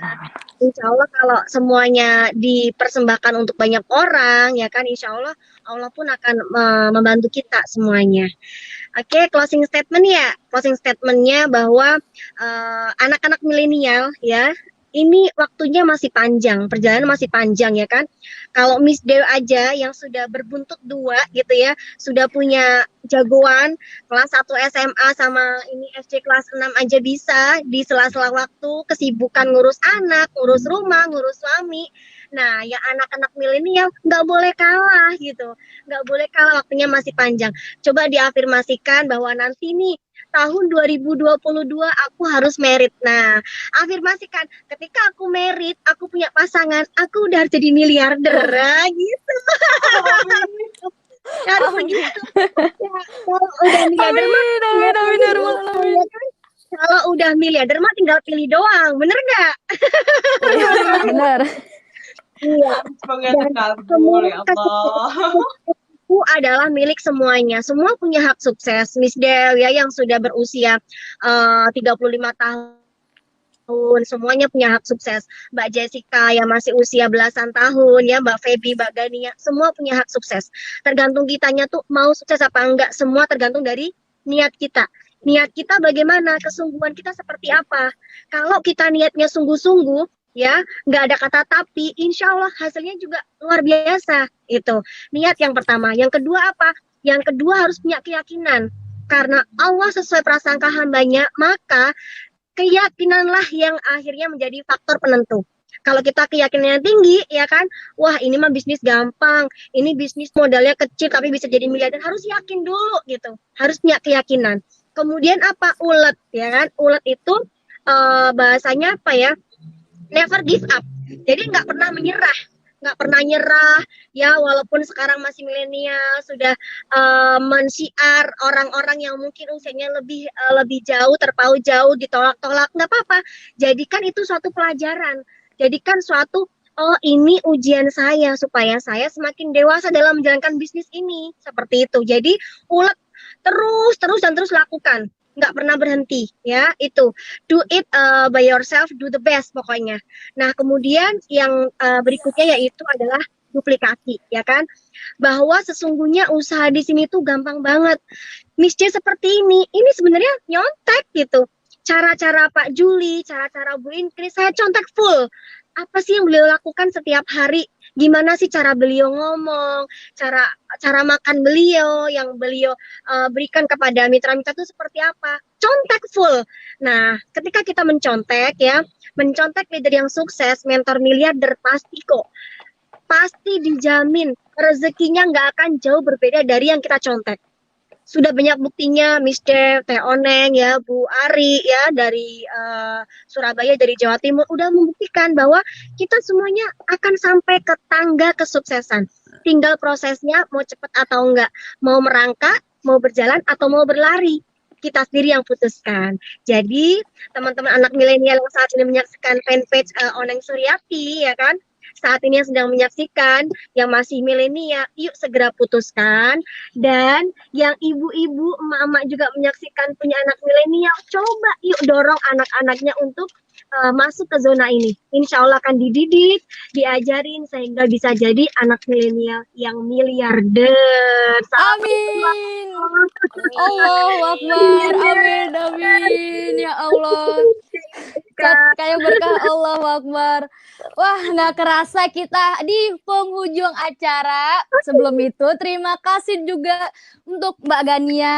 Insya Allah kalau semuanya dipersembahkan untuk banyak orang, ya kan, insya Allah Allah pun akan membantu kita semuanya. Oke, closing statement ya. Closing statementnya bahwa anak-anak milenial ya, ini waktunya masih panjang, perjalanan masih panjang ya kan. Kalau Miss Dew aja yang sudah berbuntut 2 gitu ya, sudah punya jagoan kelas 1 SMA sama ini SD kelas 6 aja bisa di sela-sela waktu kesibukan ngurus anak, ngurus rumah, ngurus suami. Nah, yang anak-anak milenial nggak boleh kalah gitu, nggak boleh kalah, waktunya masih panjang. Coba diafirmasikan bahwa nanti nih tahun 2022 aku harus merit. Nah, afirmasikan ketika aku merit, aku punya pasangan, aku udah jadi miliarder. Nah, gitu. Harus begitu. Ya, kalau udah miliarder mah Amin, amin, ya rabbal alamin. ya kan? Kalau udah miliarder mah tinggal pilih doang, bener nggak? Bener. Iya. Semoga Dan terkabul ya Allah. itu adalah milik semuanya. Semua punya hak sukses. Miss Dew ya yang sudah berusia 35 tahun, semuanya punya hak sukses. Mbak Jessica yang masih usia belasan tahun ya, Mbak Feby, Mbak Gania, semua punya hak sukses. Tergantung kitanya tuh mau sukses apa enggak, semua tergantung dari niat kita. Niat kita bagaimana, kesungguhan kita seperti apa. Kalau kita niatnya sungguh-sungguh, ya nggak ada kata tapi, insya Allah hasilnya juga luar biasa. Itu niat yang pertama. Yang kedua apa? Yang kedua harus punya keyakinan. Karena Allah sesuai prasangka hambanya, maka keyakinanlah yang akhirnya menjadi faktor penentu. Kalau kita keyakinannya tinggi, ya kan, wah ini mah bisnis gampang, ini bisnis modalnya kecil tapi bisa jadi miliarder, harus yakin dulu gitu, harus punya keyakinan. Kemudian apa? Ulet, ya kan, ulet itu bahasanya apa ya? Never give up. Jadi nggak pernah menyerah, nggak pernah nyerah ya, walaupun sekarang masih milenial sudah mensiar orang-orang yang mungkin usianya lebih jauh, terpaut jauh, ditolak-tolak, nggak apa-apa. Jadikan itu suatu pelajaran, jadikan suatu oh ini ujian saya supaya saya semakin dewasa dalam menjalankan bisnis ini, seperti itu. Jadi ulet terus lakukan, nggak pernah berhenti ya. Itu do it by yourself, do the best pokoknya. Nah kemudian yang berikutnya yaitu adalah duplikasi, ya kan, bahwa sesungguhnya usaha di sini tuh gampang banget. Miss J seperti ini sebenarnya nyontek gitu. Cara-cara Pak Juli, cara-cara Bu Inkris, saya contek full. Apa sih yang beliau lakukan setiap hari? Gimana sih cara beliau ngomong, cara makan beliau, yang beliau berikan kepada mitra-mitra itu seperti apa? Contek full. Nah, ketika kita mencontek ya, mencontek leader yang sukses, mentor miliarder pasti kok. Pasti dijamin rezekinya nggak akan jauh berbeda dari yang kita contek. Sudah banyak buktinya, Miss Dev, Teh Oneng, ya, Bu Ari, ya, dari Surabaya, dari Jawa Timur, udah membuktikan bahwa kita semuanya akan sampai ke tangga kesuksesan. Tinggal prosesnya mau cepat atau enggak, mau merangkak, mau berjalan, atau mau berlari. Kita sendiri yang putuskan. Jadi, teman-teman anak milenial yang saat ini menyaksikan fanpage Oneng Suryati, ya kan, saat ini yang sedang menyaksikan, yang masih milenial, yuk segera putuskan. Dan yang ibu-ibu, emak-emak juga menyaksikan punya anak milenial, coba yuk dorong anak-anaknya untuk masuk ke zona ini. Insya Allah akan dididik, diajarin sehingga bisa jadi anak milenial yang miliarder. Amin. Allahu Akbar. Amin, amin. Ya Allah. Kayak berkah Allahu Akbar. Wah, nggak kerasa kita di penghujung acara. Sebelum itu, terima kasih juga untuk Mbak Gania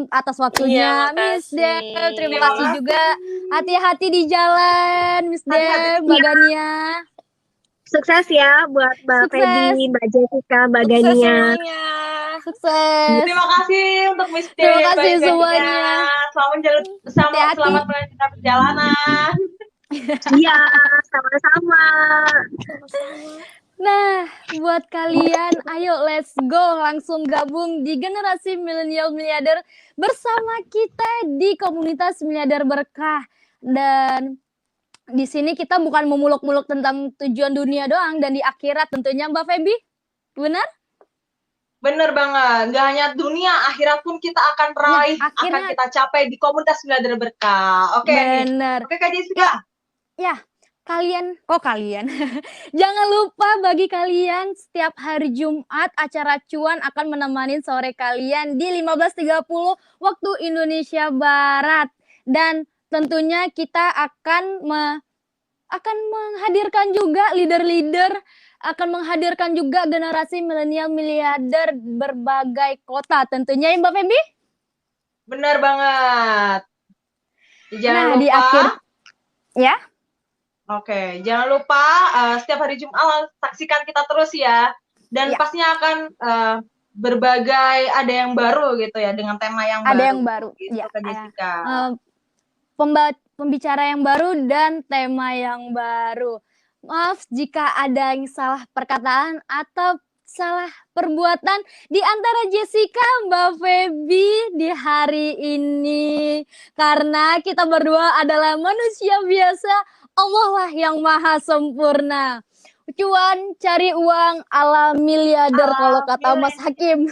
atas waktunya. Iya, Miss Dev, terima Terima kasih kasih. juga. Hati-hati di jalan, Miss Dev, Mbak Gania. Sukses ya buat Mbak Sukses. Feby, Mbak Jessica, Mbak Sukses Gania. semuanya. Sukses. Terima kasih untuk Miss Dev. Terima kasih Mbak Gania. semuanya. Hati-hati. Selamat melanjutkan perjalanan. Iya, sama-sama. Nah, buat kalian, ayo let's go langsung gabung di generasi milenial miliarder bersama kita di komunitas miliarder berkah. Dan di sini kita bukan memuluk-muluk tentang tujuan dunia doang dan di akhirat tentunya, Mbak Feby. Benar? Bener banget, nggak hanya dunia, akhirat pun kita akan raih, akhirnya- akan kita capai di komunitas miliarder berkah. Oke nih. Benar. Oke Kak Jessica. Ya, kalian. Jangan lupa bagi kalian setiap hari Jumat acara Cuan akan menemani sore kalian di 15.30 waktu Indonesia Barat. Dan tentunya kita akan menghadirkan juga leader-leader, akan menghadirkan juga generasi milenial miliarder berbagai kota tentunya ya Mbak Feby? Benar banget. Jangan lupa di akhir ya. Oke, jangan lupa setiap hari Jumat saksikan kita terus ya. Dan pastinya akan berbagai ada yang baru gitu ya dengan tema yang ada baru. yang baru. Gitu, Ya. Jessica. Pembicara yang baru dan tema yang baru. Maaf jika ada yang salah perkataan atau salah perbuatan di antara Jessica Mbak Feby di hari ini. Karena kita berdua adalah manusia biasa, Allah lah yang maha sempurna. Cuan cari uang ala miliarder kalau kata Mas Hakim.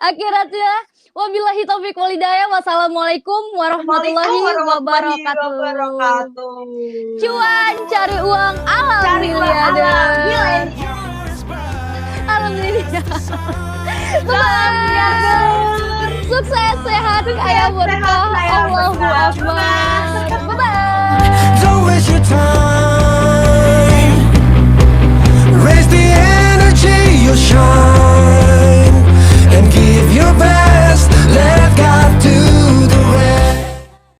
Akhiratnya wabillahi taufiq walhidayah. Wassalamualaikum warahmatullahi wabarakatuh. Cuan cari uang ala miliarder. Alhamdulillah. Sukses, sehat, kaya berkah. Allahu Akbar. Bye-bye.